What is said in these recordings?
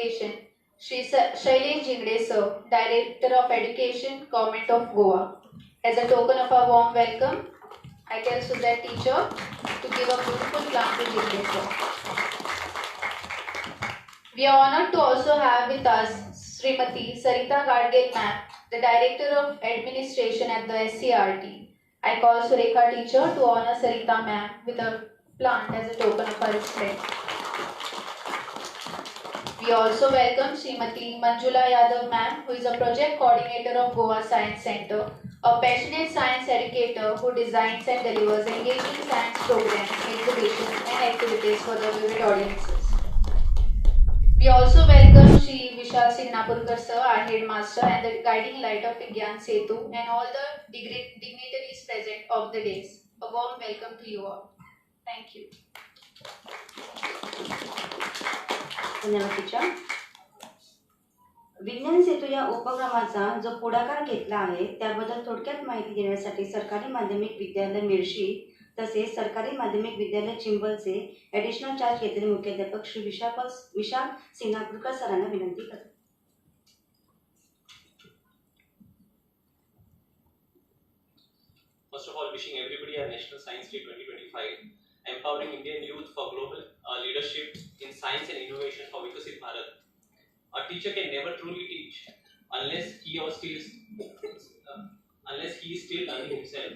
Education, Shri Shailesh Jingde Sir, Director of Education, Government of Goa. As a token of a warm welcome, I tell Suzette teacher to give a beautiful plant to Jingde Sir. We are honored to also have with us Srimati Sarita Gadgil ma'am, the Director of Administration at the SCRT. I call Surekha teacher to honor Sarita ma'am with a plant as a token of our respect. We also welcome Srimati Manjula Yadav ma'am, who is a project coordinator of Goa Science Center, a passionate science educator who designs and delivers engaging science programs, exhibitions and activities for the vivid audiences. We also welcome Shri Vishal Singh Napurkar sir, our headmaster and the guiding light of Vigyan Setu, and all the dignitaries present of the days. A warm welcome to you all. Thank you. धन्यवाद teacher. विज्ञान सेतू या उपक्रमाचा जो पुढाकार घेतला आहे त्याबद्दल थोडक्यात माहिती देण्यासाठी सरकारी माध्यमिक विद्यालय मिरशी तसेच सरकारी माध्यमिक विद्यालय चिंबलचे ॲडिशनल चार्ज घेतलेले मुख्याध्यापक श्री विशाल सिंगापूरकर सरांना विनंती करतो. First of all, wishing everybody a National Science Day 2025, empowering Indian youth for global leadership in science and innovation for Vikasit Bharat. A teacher can never truly teach unless he is still learning himself.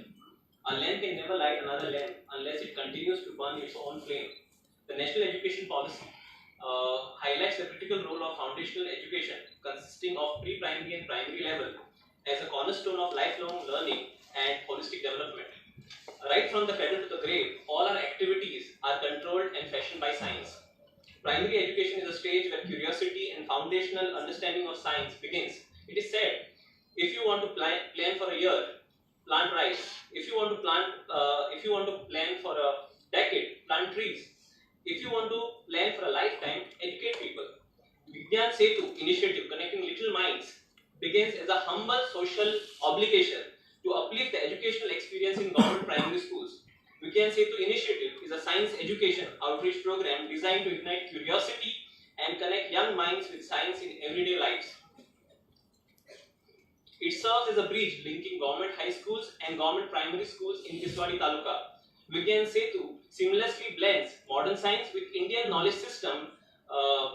A lamp can never light another lamp unless it continues to burn its own flame. The National Education Policy highlights the critical role of foundational education consisting of pre-primary and primary level as a cornerstone of lifelong learning and holistic development. Right from the cradle to the grave, all our activities are controlled and fashioned by science. Primary education is a stage where curiosity and foundational understanding of science begins. It is said, if you want to plan for a year, plant rice. If you want to plan for a decade, plant trees. If you want to plan for a lifetime, educate people. Vigyan Setu initiative connecting little minds begins as a humble social obligation to uplift the educational experience in government primary schools. Vigyan Setu initiative is a science education outreach program designed to ignite curiosity and connect young minds with science in everyday lives. It serves as a bridge linking government high schools and government primary schools in Tiswadi Taluka. Vigyan Setu seamlessly blends modern science with Indian knowledge system.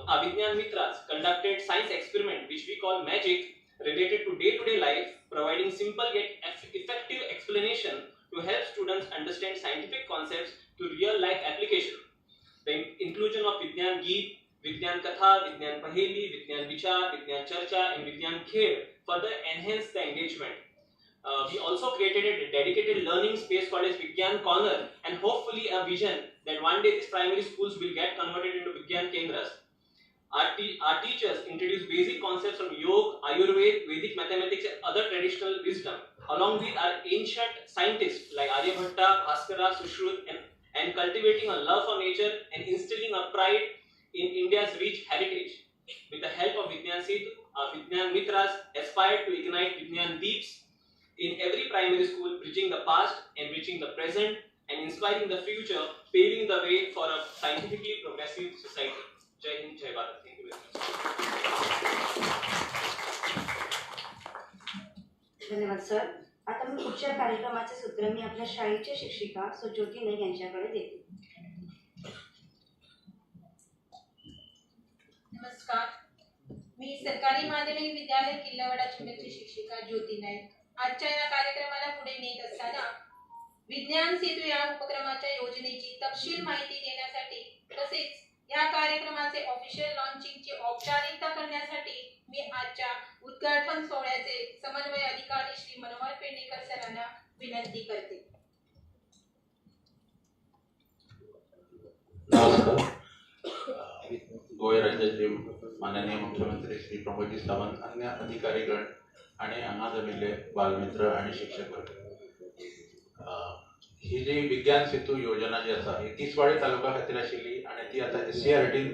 Avigyan Mitras conducted science experiment which we call magic related to day-to-day life, providing simple yet effective explanation to help students understand scientific concepts to real-life application. The inclusion of Vigyan Geet, Vigyan Katha, Vigyan Paheli, Vigyan Vichar, Vigyan Charcha and Vigyan Khed further enhance the engagement. We also created a dedicated learning space called as Vigyan Corner and hopefully a vision that one day these primary schools will get converted into Vigyan Kendras. Our teachers introduce basic concepts from Yoga, Ayurveda, Vedic mathematics and other traditional wisdom, along with our ancient scientists like Aryabhatta, Bhaskara, Sushrut and cultivating a love for nature and instilling a pride in India's rich heritage. With the help of Vigyan Setu, our Vigyan Mitras aspire to ignite Vigyan Deeps in every primary school, bridging the past, enriching the present and inspiring the future, paving the way for a scientifically progressive society. Jai Hind, Jai Bharat. Thank you very much. धन्यवाद sir. आता मी पुढच्या कार्यक्रमाचे सूत्र मी आपल्या शाळेच्या शिक्षिका सुज्योती नाईक यांच्याकडे देते. नमस्कार, मी सरकारी माध्यमिक विद्यालय किल्लावाडा चिंबलची शिक्षिका ज्योती नाईक. आजच्या या कार्यक्रमाला पुढे नेत असताना विज्ञान सेतू या उपक्रमाच्या योजनेची तपशील माहिती देण्यासाठी तसेच या कार्यक्रमाचे ऑफिशियल लॉन्चिंगची औपचारिकता करण्यासाठी मी आजच्या उद्घाटन सोहळ्याचे समन्वय अधिकारी श्री मनोहर पेडणेकर सरांना विनंती करते. नमस्कार. गोवा राज्याचे माननीय मुख्यमंत्री श्री प्रमोदजी सावंत, अन्य अधिकारीगण आणि हांगा जमिल्ले बालमित्र आणि शिक्षक वर्ग, ही जी विज्ञान सेतू योजना जी आसा ही तिसवाडी तालुका खातीर आशिल्ली आणि ती आता SCRTन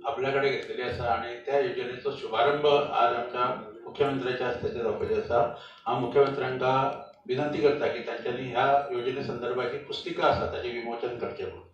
आपल्याकडे घेतलेली आसा आणि त्या योजनेचो शुभारंभ आज आमच्या मुख्यमंत्र्याच्या हस्त्याचे जावपाचे आसा. हांव मुख्यमंत्र्यांका विनंती करता की तांच्यांनी ह्या योजने संदर्भाची पुस्तिका आसा ताचे विमोचन करचें म्हणून.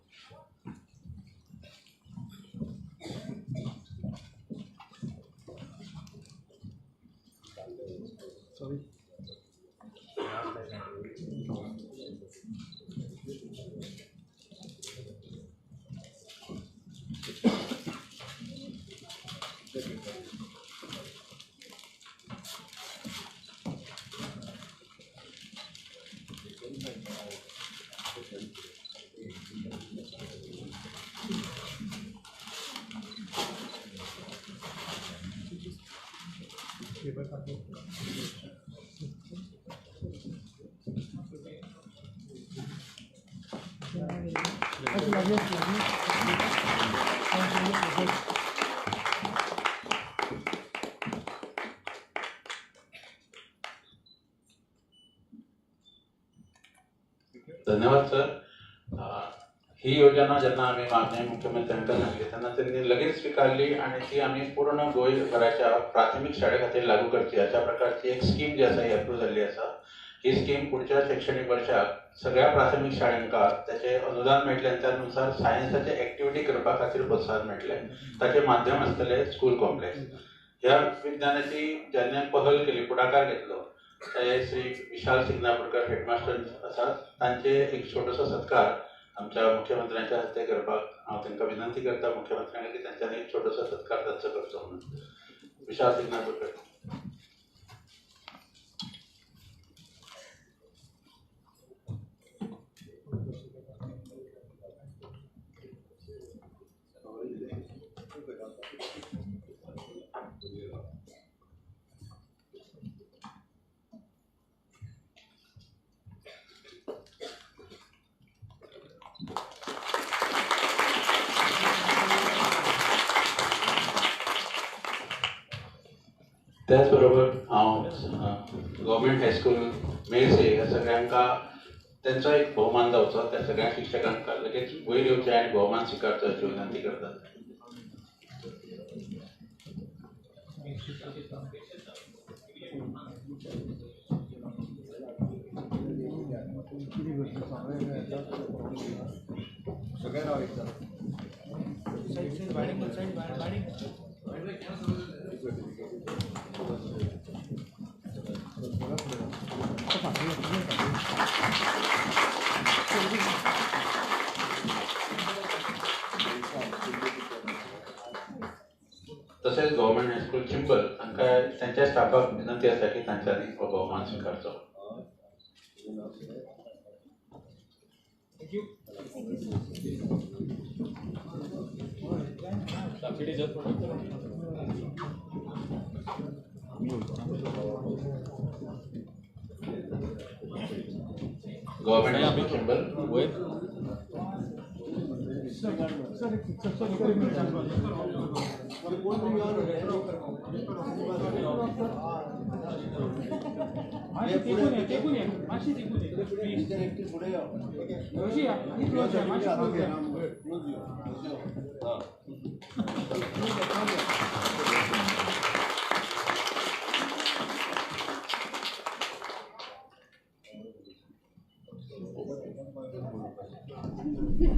धन्यवाद सर. ही योजना ज्यांना आम्ही माननीय मुख्यमंत्र्यांना सांगितली त्यांना त्यांनी लगेच स्वीकारली आणि ती आम्ही पूर्ण गोंयभराच्या प्राथमिक शाळे खातीर लागू करची अशा प्रकारची एक स्कीम जी आसा ही अप्रूव जाल्ली आसा. ही स्कीम पुढच्या शैक्षणिक वर्षाक सगळ्या प्राथमिक शाळांका त्याचे अनुदान मेळटले आनी त्यानुसार सायन्साचे एक्टिविटी करपा खातीर प्रोत्साहन मेळटले. ताचे माध्यम आसतले स्कूल कॉम्प्लेक्स. ह्या विज्ञानाची ज्यांनी पहल केली पुढाकार घेतलो ते श्री विशाल सिग्नापूरकर हेडमास्टर आसात. तांचे एक छोटोसो सत्कार आमच्या मुख्यमंत्र्यांच्या हस्ते करपाक हांव तांकां विनंती करता मुख्यमंत्र्यांक की तांच्यांनी एक छोटोसो सत्कार तांचो करचो म्हणून. विशाल सिग्नापूरकर. त्याचबरोबर हांव गव्हर्मेंट हायस्कूल मेळसे ह्या सगळ्यांका त्यांचो एक भोवमान जावचो त्या सगळ्या शिक्षकांक लगेच वयर येवचे आनी भोवमान स्विकारचो अशी विनंती करतात. तसेच गव्हर्मेंट हायस्कूल चिंबल तांकां त्यांच्या स्टाफाक विनंती आसा की तांच्यांनी हो भोवमान स्विकारचो. Government high school Chimbel.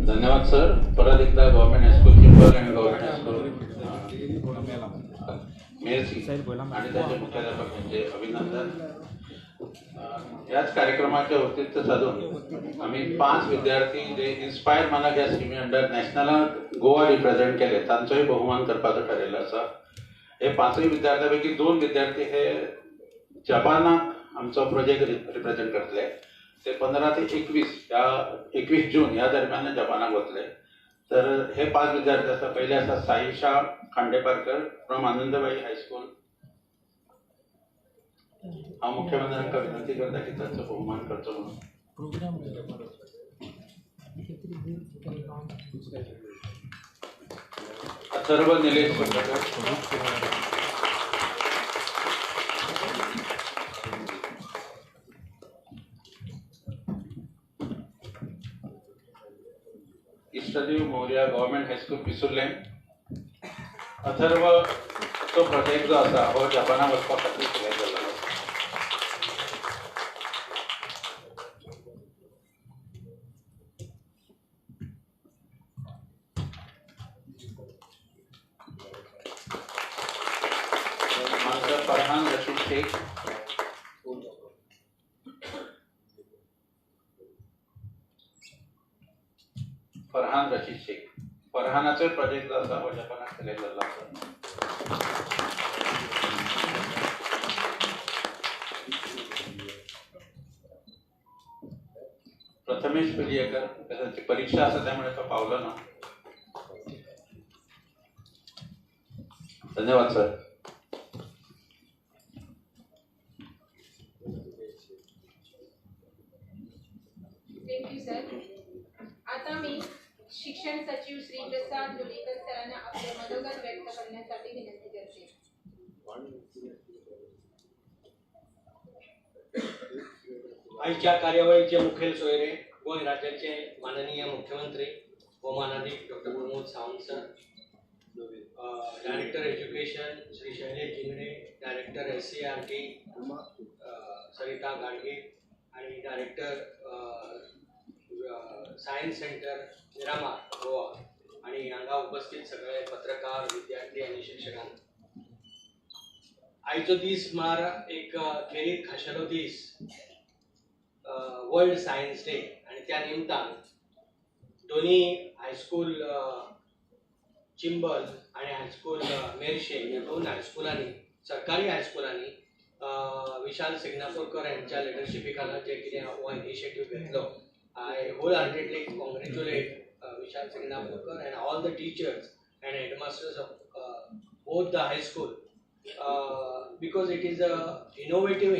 धन्यवाद सर. परत एकदा गव्हर्मेंट हायस्कूल चिंबल आणि गव्हर्मेंट हायस्कूल मेळसी आणि त्याचे मुख्याध्यापक यांचे अभिनंदन. याच कार्यक्रमाच्या औचित्य साधून आम्ही 5 विद्यार्थी जे इन्स्पायर मानक या स्किमी अंडर नॅशनलाक गोवा रिप्रेझेंट केले तांचोय बहुमान करपाचो ठरलेलो आसा. हे 5 विद्यार्थ्यांपैकी 2 विद्यार्थी हे जपानाक आमचो प्रोजेक्ट रिप्रेझेंट करतले. ते 15 ते 21 जून या दरम्यान जपानाक वतले. तर हे 5 विद्यार्थी आसा. पहिले आसा साईशा खांडेपारकर फ्रॉम आनंदबाई हायस्कूल. हांव मुख्यमंत्र्यांका विनंती करता की तांचो बहुमान करचो म्हणून. अथर्व निलेश कोल्हटकर. Ishtadev Maurya government high school Pissurle. अथर्व तो प्रोजेक्ट जो आसा हो जपानाक वचपा खातीर सिलेक्ट जाल्लो. मास्टर फरहान रशीद शेख फरहानाचे प्रोजेक्ट आसा हो जपानाक सिलेक्ट जाल्लो आसा. प्रथमेश पिलियकर त्याची परीक्षा आसा त्यामुळे तो पावलो ना. धन्यवाद सर. Thank you sir. आता मी शिक्षण सचिव श्री प्रसाद लोणीकर सरांना आपले मनोगत व्यक्त करण्यासाठी विनंती करते. आजच्या कार्यावळीचे मुखेल सोयरे गोंय राज्याचे माननीय मुख्यमंत्री व मानाधिक doctor Pramod Sawant sir, director education Shri Shailesh Jingde, director SCRT Sarita Gadge आणि director science centre Miramar Goa आणि हांगा उपस्थित सगळे पत्रकार, विद्यार्थी आणि शिक्षकांना. आयचो दीस म्हळ्यार एक खेरीत खाशेलो दीस, वर्ल्ड सायन्स डे, आणि त्या निमतान दोन्ही हायस्कूल चिंबल आणि हायस्कूल मेर्शे ह्या दोन हायस्कुलांनी, सरकारी हायस्कुलांनी विशाल सिग्नापूरकर यांच्या लिडरशिपी खाला जे कितें हो इनिशिएटीव घेतलो, I wholeheartedly congratulate Vishal Signapurkar and all the teachers and headmasters of both the high school because it is a innovative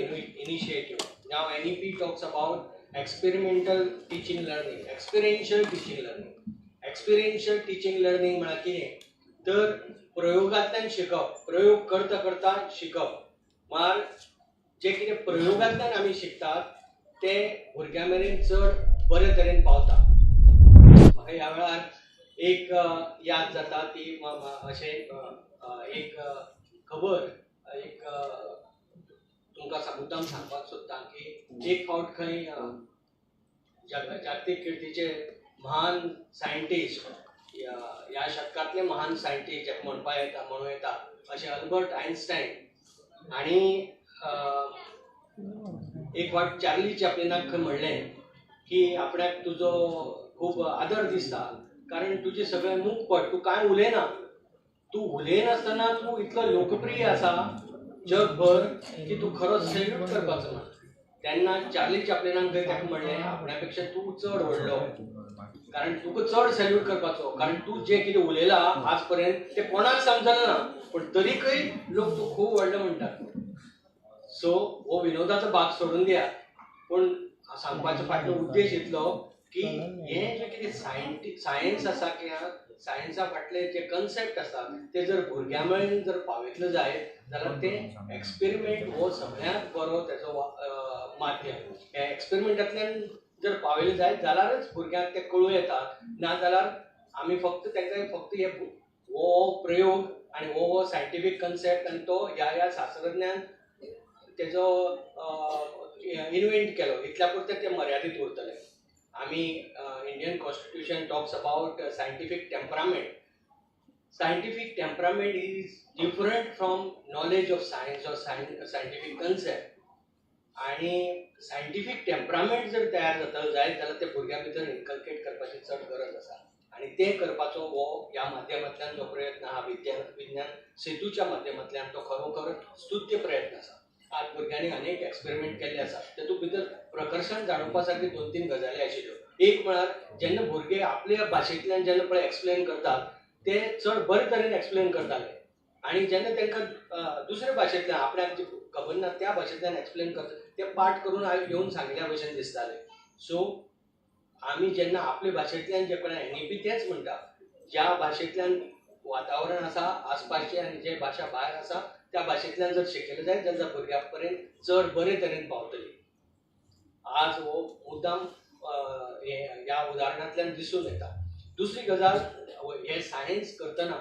initiative. Now NEP talks about experimental teaching learning, experiential teaching learning. Experiential teaching learning म्हळ्यार कितें तर प्रयोगांतल्यान शिकप, प्रयोग करता करता शिकप. म्हळ्यार जे कितें प्रयोगांतल्यान आमी शिकतात ते भुरग्यां मेरेन चड बरे तरेन पावता. म्हाका ह्या वेळार एक याद जाता ती अशें एक खबर एक तुमकां मुद्दाम सांगपाक सोदतां की एक फावट खंय जागतीक कीर्तीचे महान सायंटिस्ट, ह्या शतकांतले महान सायंटिस्ट जेका म्हणूं येता अशें अल्बर्ट आयन्स्टायन आणि एक फावट चार्ली चॅप्लिनाक म्हणलें की आपणाक तुजो खूब आदर दिसता कारण तुजे सगळे मुखपट, तूं कांय उलयना, तूं उलयनासतना तूं इतलो लोकप्रिय आसा जगभर की तूं खरोच सॅल्यूट करपाचो ना. तेन्ना चार्ली चॅप्लिनान ताका म्हणलें आपण्या पेक्षा तूं चड व्हडलो कारण तुका चड सॅल्यूट करपाचो कारण तूं जें कितें उलयलां आज पर्यंत तें कोणाक समजलें ना पूण तरीकय लोक तूं खूब व्हडलो म्हणटात. सो हो विनोदाचो भाग सोडून दियात, पूण सांगपाचो फाटलो उद्देश इतलो की हें जें कितें सायन्स आसा किंवा सायन्सा फाटले जे कन्सेप्ट आसात ते जर भुरग्यां मेरेन जर पावयतले जायत जाल्यार ते एक्सपेरिमेंट हो सगळ्यांत बरो तेजो माध्यम. हे एक्सपेरिमेंटांतल्यान जर पावयले जायत जाल्यारच भुरग्यांक ते कळूं येतात, ना जाल्यार आमी फक्त तांकां फक्त हे हो प्रयोग आनी हो सायंटिफीक कन्सेप्ट आनी तो ह्या शास्त्रज्ञान तेजो इन्व्हेंट केलो इतल्या पुरते ते मर्यादीत उरतले. आमी Indian constitution talks about scientific temperament. Scientific temperament is different from knowledge of science or scientific concept. आणि सायंटिफीक टेम्परामेंट जर तयार जातलो जायत जाल्यार ते भुरग्यां भितर इनकल्केट करपाची चड गरज आसा आणि ते करपाचो हो ह्या माध्यमांतल्यान जो प्रयत्न हा विज्ञान सेतूच्या माध्यमांतल्यान तो खरोखर स्तुत्य प्रयत्न आसा. आज भुरग्यांनी अनेक एक्सपेरिमेंट केल्ले आसा, तेतूंत भितर प्रकर्शन जाणोवपा सारकी 2-3 गजाली आशिल्ल्यो. एक म्हळ्यार जेन्ना भुरगे आपल्या भाशेंतल्यान जेन्ना पळय एक्सप्लेन करतात ते चड बरे तरेन एक्सप्लेन करताले आणि जेन्ना तांकां दुसऱ्या भाशेंतल्यान आपल्याक जी खबर ना त्या भाशेंतल्यान एक्सप्लेन करता ते पाठ करून येवन सांगल्या भशेन दिसताले. सो आमी जेन्ना आपल्या भाशेंतल्यान जे पळय NEP तेच म्हणटा ज्या भाशेंतल्यान वातावरण आसा आसपासचें आनी जे भाशा भायर आसा त्या भाशेंतल्यान जर शिकयलें जायत जाल्यार भुरग्यां पर्यंत चड बरे तरेन पावतली. आज हो मुद्दाम ह्या उदाहरणांतल्यान दिसून येता. दुसरी गजाल हे सायन्स करतना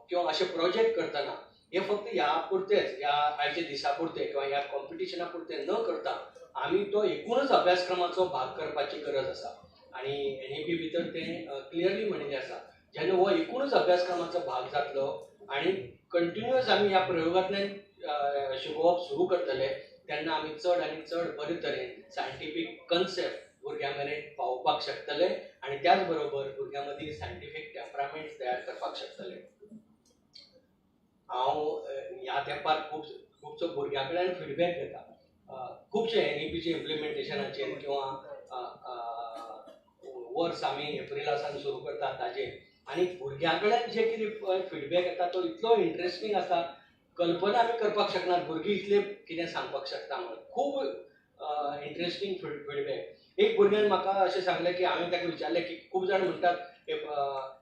किंवा अशे प्रोजेक्ट करतना हे फक्त ह्या पुरतेच ह्या आयच्या दिसा पुरते किंवा ह्या कॉम्पिटिशना पुरते न करता आमी तो एकूणच अभ्यासक्रमाचो भाग करपाची गरज आसा. आणि NEP भितर तें क्लियरली म्हणिल्लें आसा जेन्ना हो एकूणच अभ्यासक्रमाचो भाग जातलो आणि कंटिन्युअस आमी ह्या प्रयोगांतल्यान शिकोवप सुरू करतले तेन्ना आमी चड आनी चड बरे तरेन सायंटिफीक कन्सेप्ट भुरग्यां मेरेन पावोवपाक शकतले आनी त्याच बरोबर भुरग्यां मदीं सायंटिफीक टेम्परामेंट तयार करपाक शकतले. हांव ह्या तेंपार खुबसो भुरग्यां कडल्यान फिडबॅक घेता खुबशे NEPच्या इम्प्लिमेंटेशनाचेर किंवा वर्स आमी एप्रिलासान सुरू करतात ताजेर आनी भुरग्यां कडल्यान जे कितें फिडबॅक येता तो इतलो इंट्रस्टींग आसा कल्पना आमी करपाक शकनात भुरगीं इतले कितें सांगपाक शकता म्हणून खूब इंट्रस्टींग फिडबॅक. एक भुरग्यान म्हाका अशें सांगलें की हांवें ताका विचारलें की खूब जाण म्हणटात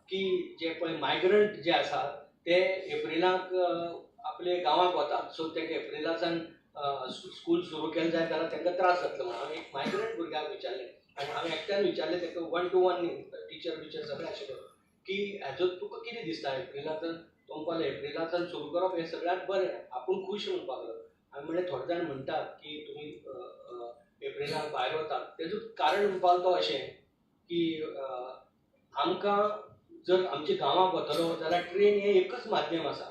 की जे पळय मायग्रंट जे आसात ते एप्रिलाक आपले गांवांक वतात सो तांकां एप्रिलासान स्कूल सुरू केलें जायत जाल्यार तांकां त्रास जातलो म्हणून हांवें एक मायग्रंट भुरग्याक विचारलें आनी हांवें एकट्यान विचारलें ताका 1-to-1 टिचर सगळें आशिल्लो की हाजो तुका कितें दिसता एप्रिलासान तो म्हणपाक एप्रिलासान सुरू करप हें सगळ्यांत बरें आपूण खूश म्हणपाक लागलो. हांवें म्हणलें थोडे जाण म्हणटात की तुमी एप्रिलाक भायर वतात तेजो कारण म्हणपाक तो अशें की आमकां जर आमच्या गांवांक वतलो जाल्यार ट्रेन हें एकच माध्यम आसा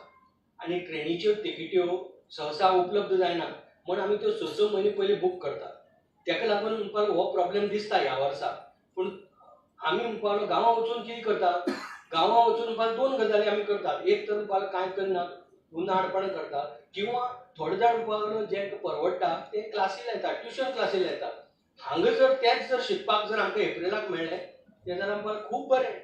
आनी ट्रेनीच्यो तिकेट्यो सहसा उपलब्ध जायना म्हूण आमी त्यो 6 म्हयने पयलीं बूक करतात. ताका लागून म्हणपाक हो प्रॉब्लेम दिसता ह्या वर्सा पूण आमी म्हणपाक गांवां वचून कितें करतात गांवां वचून म्हणपाक 2 गजाली आमी करतात. एक तर म्हणपाक कांय करना उन्हाळपणां करतात किंवा थोडे जाण म्हणपाक जेंकां परवडटा ते क्लासी लायतात ट्युशन क्लासी लायतात. हांगा जर तेंच जर शिकपाक जर आमकां एप्रिलाक मेळ्ळें तें जाल्यार म्हणपाक खूब बरें.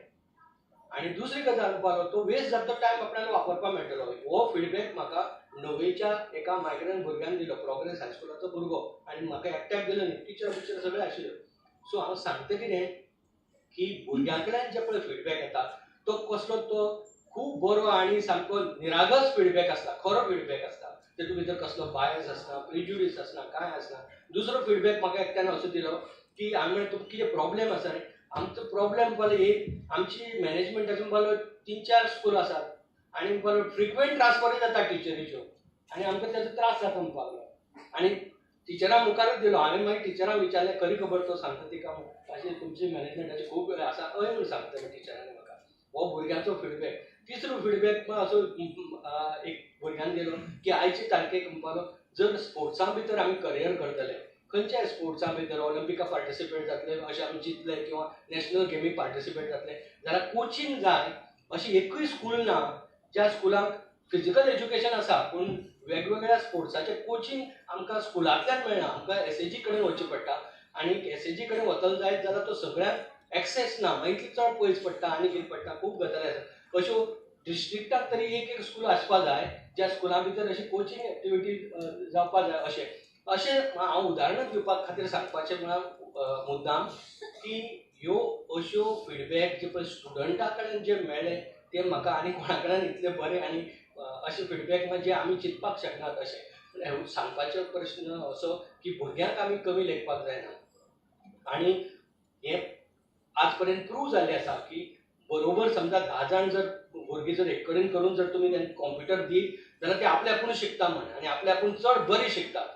आनी दुसरी गजाल म्हणपाक तो वेस्ट जाता तो टायम आपल्याला वापरपाक मेळटलो. हो फिडबॅक म्हाका 9वेच्या एका मायग्रंट भुरग्यान दिलो प्रोग्रेस हायस्कुलाचो भुरगो आनी म्हाका एकट्याक दिलो न्ही टिचर सगळे आशिल्ले. सो हांव सांगता कितें की भुरग्यां कडल्यान जे पळय फिडबॅक येता तो कसलो तो खूब बरो आनी सामको निरागस फिडबॅक आसता खरो फिडबॅक आसता. तेतूंत भितर कसलो बायस आसना प्रिज्युडीस आसना कांय आसना. दुसरो फिडबॅक म्हाका एकट्यान असो दिलो की हांवें म्हणलें तुका कितें प्रॉब्लेम आसा रे आमचो प्रॉब्लेम म्हणपाक एक आमची मॅनेजमेंटाचो म्हणपाक 3-4 स्कूल आसात आनी म्हणपाक फ्रिक्वेंट ट्रान्सफरी जाता टिचरीच्यो आनी आमकां तेजो त्रास जाता म्हणपाक लागलो. आनी टिचरां मुखारच दिलो हांवें मागीर टिचरांक विचारलें खरी खबर तो सांगता तिका अशें तुमची मॅनेजमेंटाची खूब आसा हय म्हूण सांगता टिचरांनी म्हाका. हो भुरग्याचो फिडबॅक. तिसरो फिडबॅक असो एक भुरग्यान दिलो की आयचे तारखेक म्हणपाक जर स्पोर्ट्सां भितर आमी करियर करतले खंयच्याय स्पोर्ट्सां भितर ऑलिंपिका पार्टिसिपेट जातले अशें आमी चिंतले किंवा नॅशनल गेमीक पार्टिसिपेट जातले जाल्यार कोचिंग जाय अशें एकूय स्कूल ना ज्या स्कुलाक फिजिकल एज्युकेशन आसा पूण वेगवेगळ्या स्पोर्ट्साचें कोचिंग आमकां स्कुलांतल्यान मेळना. आमकां SAG कडेन वचचें पडटा आनी SAG कडेन वतलो जायत जाल्यार तो सगळ्यांक एक्सेस ना मागीर चड पयस पडटा आनी कितें पडटा खूब गजाली आसात. अश्यो डिस्ट्रिक्टाक तरी एक स्कूल आसपाक जाय ज्या स्कुला भितर अशी कोचिंग एक्टिविटी जावपाक जाय अशें हांव उदाहरणां दिवपा खातीर सांगपाचें म्हळ्यार मुद्दाम की ह्यो अश्यो फिडबॅक जे पळय स्टुडंटा कडल्यान जे मेळ्ळे ते म्हाका आनी कोणा कडल्यान इतले बरे आनी अशे फिडबॅक जे आमी चिंतपाक शकनात अशें सांगपाचो प्रश्न असो की भुरग्यांक आमी कमी लेखपाक जायना. आनी हें आज पर्यंत प्रूव जाल्लें आसा की बरोबर समजा 10 जाण जर भुरगीं जर एक कडेन करून जर तुमी तांकां कॉम्प्युटर दीत जाल्यार ते आपले आपूण शिकता म्हण आनी आपले आपूण चड बरी शिकतात.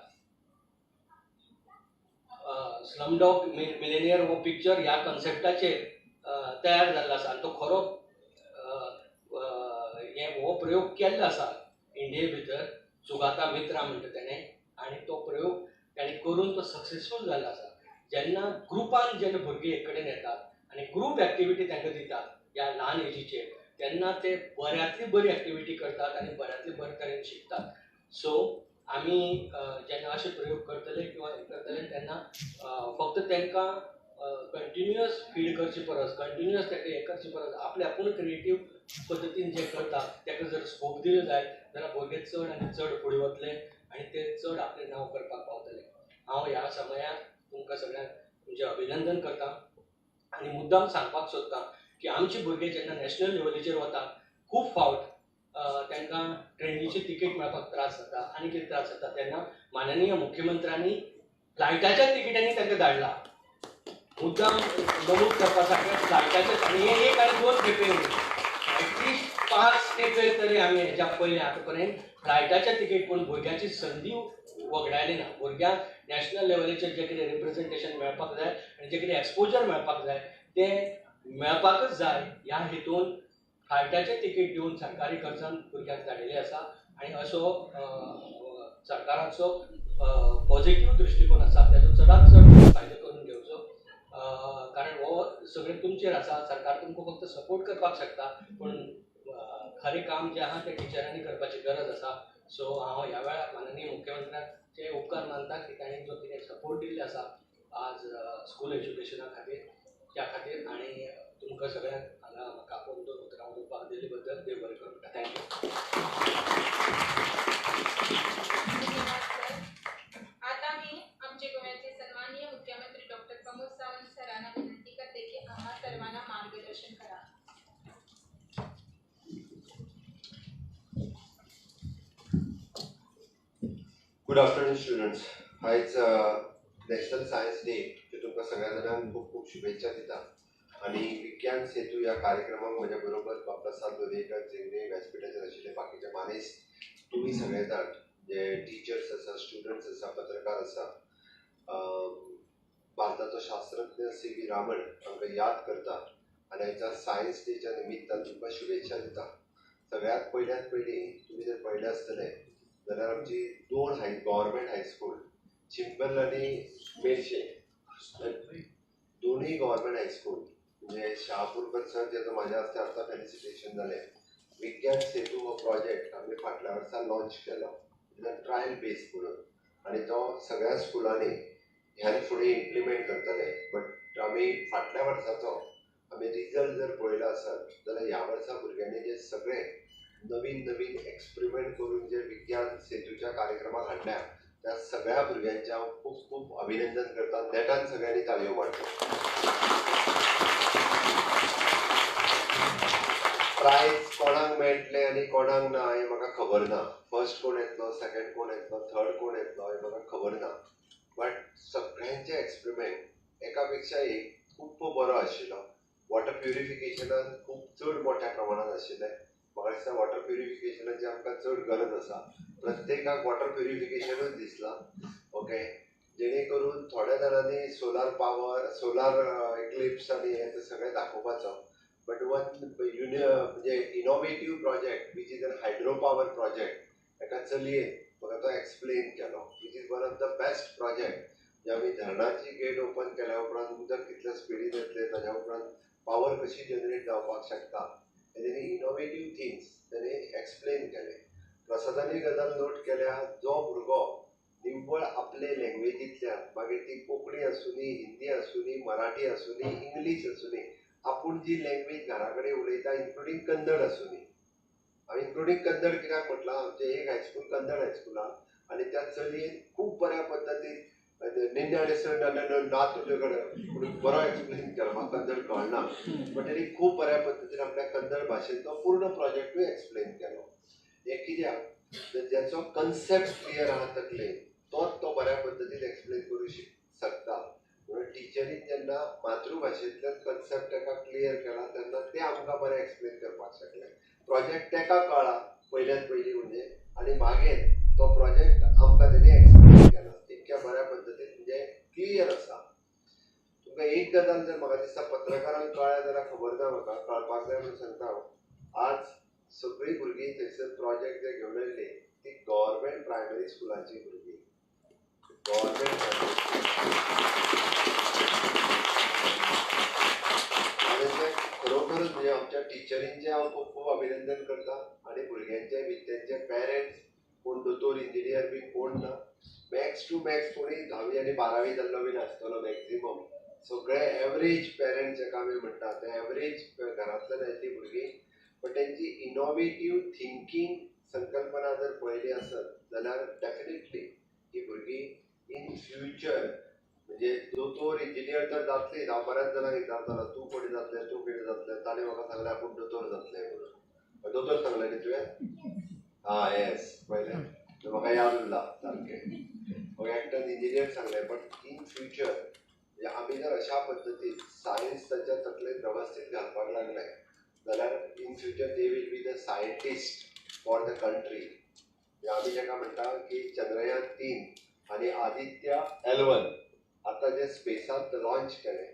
स्लमडॉग मिलेनियर हो पिक्चर ह्या कन्सेप्टाचेर तयार जाल्लो आसा आनी तो खरो हो प्रयोग केल्लो आसा इंडिये भितर सुगाता मित्रा म्हणटा तेणें आनी तो प्रयोग ताणें करून तो सक्सेसफूल जाल्लो आसा. जेन्ना ग्रुपान जेन्ना भुरगीं एक कडेन येतात आनी ग्रुप एक्टिविटी तांकां दितात ह्या ल्हान एजीचेर तेन्ना ते बऱ्यांतली बरी एक्टिविटी करतात आनी बऱ्यांतली बरे तरेन शिकतात. सो आमी जेन्ना अशे प्रयोग करतले किंवा करतले तेन्ना फक्त तांकां कंटिन्युअस फीड करचे परस कंटिन्युअस ताका हें करचे परस आपले आपूण क्रिएटीव पद्दतीन जे करता ताका जर स्कोप दिलो जायत जाल्यार भुरगे चड आनी चड फुडें वतले आनी ते चड आपलें नांव करपाक पावतले. हांव ह्या समयार तुमकां सगळ्यांक तुमचें अभिनंदन करता आनी मुद्दाम सांगपाक सोदतां की आमचे भुरगे जेन्ना नॅशनल लेवलीचेर वतात खूब फावट तांकां ट्रेनीची तिकेट मेळपाक त्रास जाता आनी कितें त्रास जाता तेन्ना माननीय मुख्यमंत्र्यांनी फ्लायटाच्या तिकेटांनी तांकां धाडला. मुद्दाम नमूद करपासाठी फ्लायटाचे आनी हे एक आनी 2 खेपे एटलिस्ट 5 खेपे तरी आमी हेच्या पयलीं आतां पर्यंत फ्लायटाच्या तिकेट पूण भुरग्याची संदी वगडायली ना. भुरग्यांक नॅशनल लेवलीचेर जे कितें रिप्रेझेंटेशन मेळपाक जाय आनी जे कितें एक्सपोजर मेळपाक जाय तें मेळपाकच जाय ह्या हेतून फ्लायटाचें तिकेट दिवन सरकारी खर्चान भुरग्यांक धाडिल्लें आसा आनी असो सरकाराचो पॉझिटिव्ह दृश्टिकोन आसा. ताचो चडांत चड फायदो करून घेवचो सगळे तुमचेर आसा. सरकार तुमकां फक्त सपोर्ट करपाक शकता, पण खरें काम जें आहा तें टिचरांनी करपाची गरज आसा. सो हांव ह्या वेळार माननीय मुख्यमंत्र्याचे उपकार मानता की ताणें जो कितें सपोर्ट दिल्ले आसा आज स्कूल एज्युकेशना खातीर, त्या खातीर, आनी तुमकां सगळ्यांक हांगा म्हाका आपोवन 2 उतरां उलोवपाक दिले बद्दल देव बरें करूं. थँक्यू. धन्यवाद सर. आता मी आमचे गोव्याचे सन्माननीय मुख्यमंत्री डॉक्टर प्रमोद सावंत सरांना विनंती करते की आम्हा सर्वांना मार्गदर्शन करा. Good afternoon students. आयज नॅशनल सायन्स डे, ते तुमकां सगळ्या जाणांक खूब खूब शुभेच्छा दिता. आनी विज्ञान सेतू ह्या कार्यक्रमाक म्हज्या बरोबर बाबप्रसाद लोलयेकर, जेंगणे व्यासपीठाचेर आशिल्ले बाकीचे मानेस्त तुमी सगळे जाण जे टिचर्स आसा, स्टुडंट्स आसा, पत्रकार आसा, भारताचो शास्त्रज्ञ सी.व्ही. रामन हांकां याद करता आनी आयच्या सायन्स डेच्या निमित्तान तुमकां शुभेच्छा दिता. सगळ्यात पयली तुमी जर पळयलें आसतलें जाल्यार आमची 2 गव्हर्मेंट हायस्कूल, चिंबल आनी मेर्शे, दोनूय गव्हर्मेंट हायस्कूल, म्हणजे शहापूरकर सर जेजो म्हाज्या हस्ते आतां फेलिसिटेशन जालें. विज्ञान सेतू हो प्रोजेक्ट आमी फाटल्या वर्सा लॉन्च केलो, ट्रायल बेस म्हणून, आनी तो सगळ्या स्कुलांनी ह्यानी फुडें इम्प्लिमेंट करतले. बट आमी फाटल्या वर्साचो आमी रिजल्ट जर पळयलो आसत जाल्यार ह्या वर्सा भुरग्यांनी जे सगळे नवीन नवीन एक्सपेरिमेंट करून जे विज्ञान सेतूच्या कार्यक्रमाक हाडल्या त्या सगळ्या भुरग्यांचे हांव खूब खूब अभिनंदन करता. नेटान सगळ्यांनी ताळयो मारता. प्रायज कोणाक मेळटलें आनी कोणाक ना हें म्हाका खबर ना. फर्स्ट कोण येतलो, सेकंड कोण येतलो, थर्ड कोण येतलो हें म्हाका खबर ना. बट सगळ्यांचे एक्सपेरिमेंट एका पेक्षा एक खूब बरो आशिल्लो. वॉटर प्युरिफिकेशनान खूब चड मोठ्या प्रमाणात आशिल्लें. म्हाका दिसता वॉटर प्युरिफिकेशनाची आमकां चड गरज आसा. प्रत्येकाक वॉटर प्युरिफिकेशनूच दिसलां. ओके, जेणे करून थोड्या जाणांनी सोलार पावर, सोलार एक्लिप्स आनी हें तें सगळें दाखोवपाचो. बट म्हणजे innovative project which is an hydro power project, एका चलयेन म्हाका तो एक्सप्लेन केलो, which is one of the best project. जे आमी धरणाची गेट ओपन केल्या उपरांत उदक कितल्या स्पिडीन येतलें, ताच्या उपरांत पावर कशी जनरेट जावपाक शकता, हे तेणी इनोवेटीव थिंग्स तेणी एक्सप्लेन केले. प्रसादानी गजाल नोट केल्या, जो भुरगो निव्वळ आपले लँग्वेजींतल्यान, मागीर ती कोंकणी आसूनी, हिंदी आसूनी, मराठी आसूनी, इंग्लीश आसूनी, आपूण जी लँग्वेज घरा कडेन उलयता, इन्क्लुडींग कन्नड आसूनी. हांवें इन्क्लुडींग कन्नड कित्याक म्हटलां, आमचें एक हायस्कूल कन्नड हायस्कूल आहा आनी त्या चलयेन खूब बऱ्या पद्दतीन निन्ने ना तुजे कडेन बरो एक्सप्लेन केलो. म्हाका कन्नड कळना, बट तेणी खूब बऱ्या पद्दतीन आपल्या कन्नड भाशेन तो पूर्ण प्रोजेक्टूय एक्सप्लेन केलो. हे कित्याक जेचो कन्सेप्ट क्लियर आहा तकलेन तोच तो बऱ्या पद्दतीन एक्सप्लेन करूं शकता. म्हणून टिचरीन जेन्ना मातृभाशेंतल्यान कन्सेप्ट ताका क्लियर केला तेन्ना ते आमकां बरें एक्सप्लेन करपाक शकले. प्रोजेक्ट ताका कळ्ळा पयल्यान पयलीं म्हणजे, आनी मागीर तो प्रोजेक्ट आमकां तेणी एक्सप्लेन केला. इतक्या बऱ्या पद्दतीन म्हणजे क्लियर आसा. तुमकां एक गजाल जर म्हाका दिसता पत्रकारांक कळ्ळ्या जाल्यार खबर ना, म्हाका कळपाक जाय म्हणून सांगता हांव. आज सगळीं भुरगीं थंयसर प्रोजेक्ट जे घेवन येयल्ली ती गव्हर्मेंट प्रायमरी स्कुलांची भुरगीं. खरोखरच म्हणजे आमच्या टिचरींचे हांव खूब खूब अभिनंदन करता आनी भुरग्यांचे तेंचे पेरंट्स कोण दोतोर, इंजिनियर बी कोण ना, मॅक्स टू मॅक्स कोणी 10वी आनी 12वी जाल्लो बीन आसतलो मॅक्झिमम. सगळे एवरेज पेरंट्स जेका आमी म्हणटा ते एवरेज घरांतल्यान आयिल्लीं भुरगीं. बट तेंची इनोवेटीव थिंकींग संकल्पना जर पळयली आसत जाल्यार डेफिनेटली ही भुरगीं इन फ्युचर म्हणजे दोतोर, इंजिनियर तर जातलीच. हांव बऱ्याच जाणांक विचारतालो तूं कोणी जातलें, तूं कितें जातलें, ताणें म्हाका सांगलें आपूण दोतोर जातलें म्हणून. दोतोर सांगलें न्ही तुवें? हां येस, पळयलें, म्हाका याद उरला सारकें. एकट्यान इंजिनियर सांगलें. बट इन फ्युचर म्हणजे आमी जर अशा पद्दतीन सायन्स ताच्या तकलेन वेवस्थीत घालपाक लागले जाल्यार in future they will be the scientist for the country. आमी जेका म्हणटा की चंद्रयान 3 आनी आदित्य L1 आतां जे स्पेसांत लॉन्च केलें,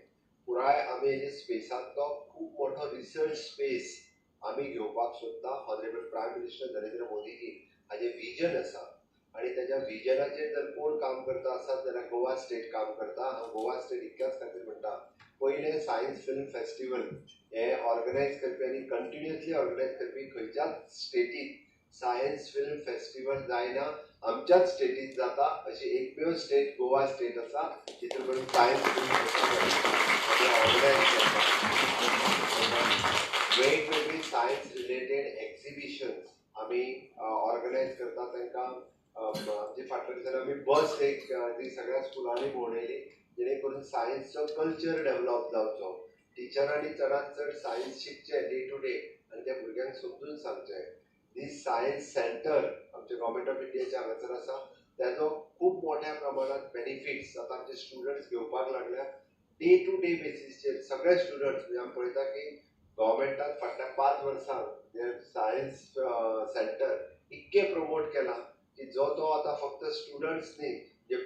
पुराय आमी हेजे स्पेसांतलो खूब मोठो रिसर्च स्पेस आमी घेवपाक सोदता. Honourable prime minister Narendra Modiji हाजें विजन आसा आनी तेज्या विजनाचेर जर कोण काम करता आसत जाल्यार गोवा स्टेट काम करता. हांव गोवा स्टेट इतक्याच खातीर म्हणटा पयलें सायन्स फिल्म फेस्टिवल हे ऑर्गनायज करपी आनी कंटिन्युअसली ऑर्गनायज करपी खंयच्याच स्टेटीत सायन्स फिल्म फेस्टिवल जायना. आमच्याच स्टेटीत जाता अशी एकमेव स्टेट गोवा स्टेट आसा जितून करून सायन्स फिल्म फेस्टिवल ऑर्गनायज करता. वेगवेगळी सायन्स रिलेटेड एक्झिबिशन्स आमी ऑर्गनायज करता. तांकां आमचे फाटल्या दिसांनी आमी बस एक ती सगळ्या स्कुलांनी भोंवडायली जेणे करून सायन्सचो कल्चर डेव्हलप जावचो. टिचरांनी चडांत चड सायन्स शिकचे डे टू डे आनी त्या भुरग्यांक समजून सांगचें. दीस सायन्स सेंटर आमच्या गव्हर्मेंट ऑफ इंडियाच्या हांगासर आसा. त्याचो खूब मोठ्या प्रमाणात बेनिफिट्स आतां आमचे स्टुडंट्स घेवपाक लागल्या. डे टू डे बेसिसचेर सगळे स्टुडंट्स म्हणजे आमी पळयता की गव्हर्मेंटान फाटल्या 5 वर्सांक जे सायन्स सेंटर इतके प्रमोट केला की जो तो आतां फक्त स्टुडंट्स न्ही जे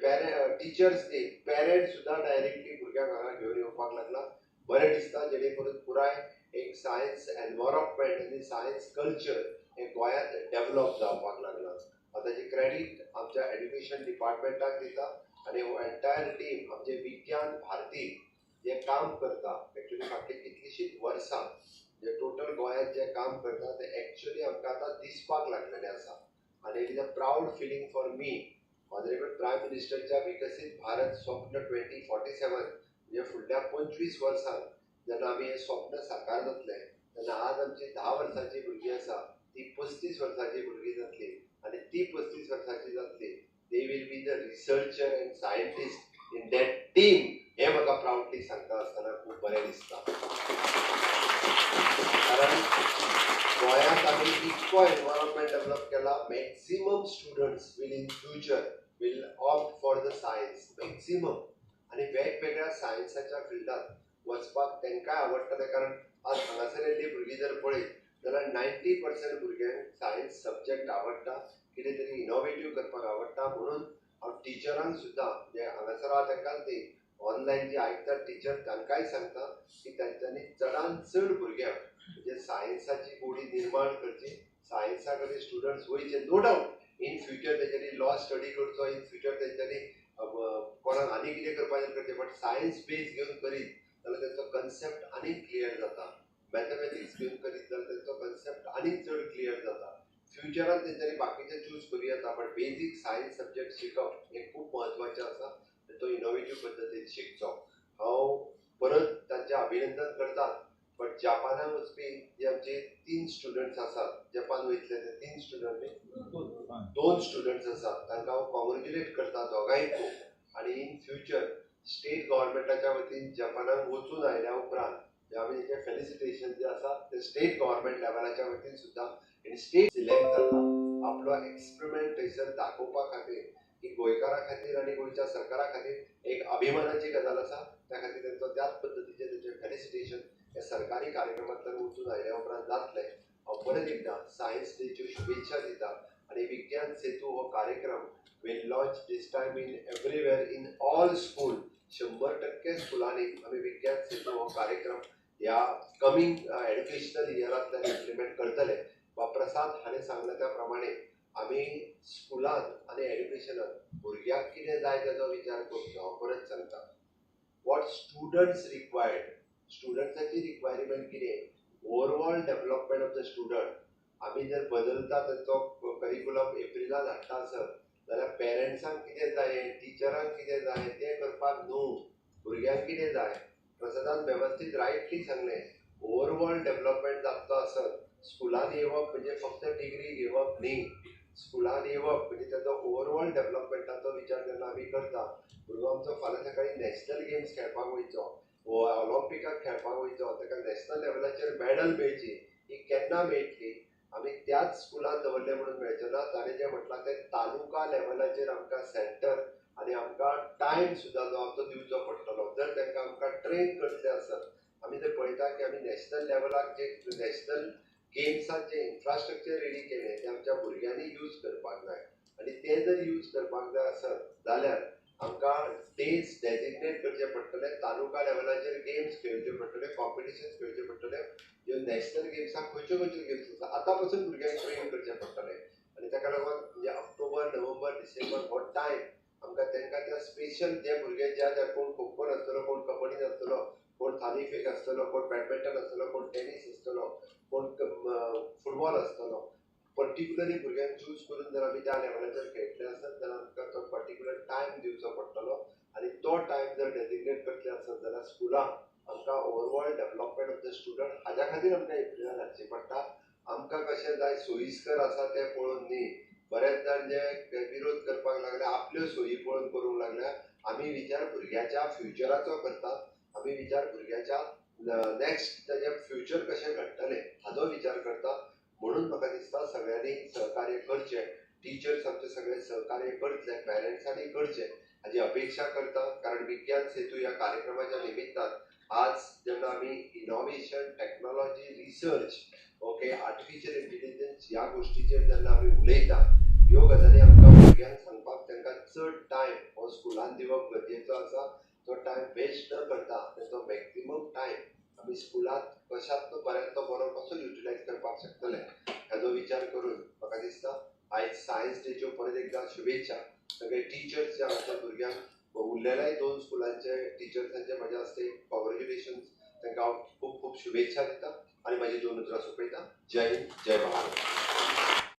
टिचर्स न्ही पेरंट्स सुद्दां डायरेक्टली भुरग्यांक हांगा घेवन येवपाक लागला. बरें दिसता जेणे करून पुराय एक सायन्स एनवायरमेंट आनी सायन्स कल्चर हे गोंयांत डेव्हलप जावपाक लागला. ताची क्रेडीट आमच्या एड्युकेशन डिपार्टमेंटाक दिता आनी हो एंटायर टीम आमचे विज्ञान भारती जे काम करता एक्चुअली फाटली कितलीशींच वर्सां जे टोटल गोंयांत जे काम करता ते एक्चुअली आमकां आतां दिसपाक लागलेलें आसा. आनी it is a proud feeling for me honourable prime मिनिस्टरच्या विकसीत भारत स्वप्न 2047 म्हणजे फुडल्या 25 वर्सांत जेन्ना आमी हें स्वप्न साकार जातलें तेन्ना आज आमची 10 वर्सांची भुरगीं आसा ती 35 वर्सांची भुरगीं जातली आनी ती 35 वर्सांची जातली. They will be the researcher and scientist in that team. हें म्हाका प्राऊडली सांगता आसतना खूब बरें दिसता. कारण गोंयांत आमी इतको एनवायरमेंट डेव्हलप केला. Maximum students will in future will opt for the science maximum आनी वेगवेगळ्या सायन्साच्या फिल्डांत वचपाक तांकांय आवडटलें. कारण आज हांगासर येयल्लीं भुरगीं जर पळयत जाल्यार 90% भुरग्यांक सायन्स सब्जेक्ट आवडटा. कितें तरी इनोवेटीव करपाक आवडटा. म्हणून हांव टिचरांक सुद्दां जे हांगासर आहा तांकांच न्ही ऑनलायन जे आयकतात टिचर तांकांय सांगता की तांच्यांनी चडांत चड भुरग्यांक म्हणजे सायन्साची गोडी निर्माण करची. सायन्सा कडेन स्टुडंट्स वयचे. नो डावट इन फ्युचर तेंच्यांनी लॉ स्टडी करचो. इन फ्युचर तेंच्यांनी कोणाक आनी कितें करपाचें करचें. बट सायन्स बेज घेवन करीत जाल्यार तेंचो कन्सेप्ट आनीक क्लियर जाता. मॅथमॅटिक्स घेवन करीत जाल्यार तेंचो कन्सेप्ट आनीक चड क्लियर जाता. फ्युचरान तेंच्यांनी बाकीचे चूज करूं येता बट बेजीक सायन्स सब्जेक्ट शिकप हें खूब म्हत्वाचें आसा. तो इनोवेटीव पद्दतीन शिकचो. हांव परत तांचें अभिनंदन करता. बट जपानाक वचपी जे आमचे 3 स्टुडंट्स आसात जपान वयतले ते 3 स्टुडंट न्ही 2 स्टुडंट्स आसात तांकां हांव कॉंग्रेच्युलेट करता दोगांयकूय. आनी इन फ्युचर स्टेट गव्हर्मेंटाच्या वतीन जपानाक वचून आयल्या उपरांत आमी तेचे फेलिसिटेशन जे आसा ते स्टेट गव्हर्मेंट लेवलाच्या वतीन सुद्दां स्टेट सिलेक्ट जाता. आपलो एक्सपेरिमेंट थंयसर दाखोवपा खातीर ही गोंयकारां खातीर आनी गोंयच्या सरकारा खातीर एक अभिमानाची गजाल आसा. त्या खातीर तेंचो त्याच पद्दतीचें तेचें फेलिसिटेशन हे सरकारी कार्यक्रमांतल्यान वचून आयल्या उपरांत जातलें. हांव परत एकदां सायन्स डेच्यो शुभेच्छा दिता आनी विज्ञान सेतू हो कार्यक्रम will launch this time in everywhere in all school. 100% स्कुलांनी आमी विज्ञान सेतू हो कार्यक्रम ह्या कमिंग एड्युकेशनल इयरांतल्यान इम्प्लिमेंट करतले. प्रसाद हाणें सांगल्या त्या प्रमाणे आमी स्कुलांत आनी एड्युकेशनांत भुरग्याक कितें जाय ताचो विचार करचो. हांव परत सांगता वॉट स्टुडंट्स रिक्वायर्ड. स्टुडंट्साची रिक्वायरमेंट कितें overall development of the student. आमी जर बदलता ताचो करिकुलम एप्रिलांत हाडटा आसत जाल्यार पेरंट्सांक कितें जाय टिचरांक कितें जाय तें करपाक न्हू भुरग्यांक कितें जाय. प्रसादान वेवस्थीत रायटली सांगलें ओवरऑल डेव्हलपमेंट जातलो आसत स्कुलान येवप म्हणजे फक्त डिग्री घेवप न्ही. स्कुलान येवप म्हणजे ताचो ओवरऑल डेव्हलपमेंटाचो विचार जेन्ना आमी करता भुरगो आमचो फाल्यां सकाळी नॅशनल गेम्स खेळपाक वयचो वो ऑलिंपिकाक खेळपाक वयचो ताका नॅशनल लेवलाचेर मॅडल मेळची ही केन्ना मेळटली. आमी त्याच स्कुलान दवरलें म्हणून मेळचें ना. ताणें जें म्हटलां तें तालुका लेवलाचेर आमकां सेंटर आनी आमकां टायम सुद्दां जो आमचो दिवचो पडटलो. जर तांकां आमकां ट्रेन करचें आसत आमी जर पळयता की आमी नॅशनल लेवलाक जे नॅशनल गेम्साचे इन्फ्रास्ट्रक्चर रेडी केलें तें आमच्या भुरग्यांनी यूज करपाक जाय. आनी तें जर यूज करपाक जाय आसत जाल्यार आमकां डेज डेजिग्नेट करचे पडटले. तालुका लेवलाचेर गेम्स खेळचे पडटले कॉम्पिटिशन्स खेळचे पडटले. ह्यो नॅशनल गेम्साक खंयच्यो खंयच्यो गेम्स आसा आतां पासून भुरग्यांक ट्रेन करचें पडटलें. आनी ताका लागून म्हणजे ऑक्टोबर नोव्हेंबर डिसेंबर हो टायम आमकां तांकां त्या स्पेशल जे भुरगे ज्या कोण खो खो नासतलो कोण कबड्डी नासतलो कोण थाली फेक आसतलो, कोण बॅडमिंटन आसतलो, कोण टेनीस आसतलो, कोण फुटबॉल आसतलो. पर्टिक्युलरली भुरग्यांक चूज करून जर आमी त्या लेवलाचेर खेळटले आसत जाल्यार आमकां तो पर्टिक्युलर टायम दिवचो पडटलो आनी तो टायम जर डेजिग्नेट करतले आसत जाल्यार स्कुलाक आमकां overall development of the student हाज्या खातीर आमकां इम्प्लिमेंट घालची पडटा. आमकां कशें जाय सोयीस्कर आसा तें पळोवन न्ही, बरेच जाण जे विरोध करपाक लागले, आपल्यो सोयी पळोवन करूंक लागल्या. आमी विचार भुरग्याच्या फ्युचराचो करता, आमी विचार भुरग्याच्या नेक्स्ट तेजें फ्युचर कशें घडटलें हाचो विचार करता. म्हणून म्हाका दिसता सगळ्यांनी सहकार्य करचें, टिचर्स आमचे सगळे सहकार्य करतले, पॅरंट्सांनी करचें हाची अपेक्षा करता. कारण विज्ञान सेतू ह्या कार्यक्रमाच्या निमित्तान आज जेन्ना आमी innovation, technology, research, okay, artificial intelligence ह्या गोष्टीचेर जेन्ना आमी उलयता, ह्यो गजाली आमकां भुरग्यांक सांगपाक तांकां चड टायम हो स्कुलान दिवप गरजेचो आसा. तो टायम वेस्ट न करता ताचो मॅक्सिमम टायम आमी स्कुलांत कशांत बऱ्यांत तो बरो कसो युटिलायज करपाक शकतले हाचो विचार करून म्हाका दिसता आयज सायन्स डेच्यो परत एकदां शुभेच्छा. सगळे टिचर्स जे आमच्या भुरग्यांक उरलेल्याय 2 स्कुलांचे टिचर्सांचे म्हजे हस्ते कॉंग्रॅच्युलेशन्स, तांकां हांव खूब खूब शुभेच्छा दिता आनी म्हाजी 2 उतरां सोंपयता. जय हिंद, जय महाराष्ट्र.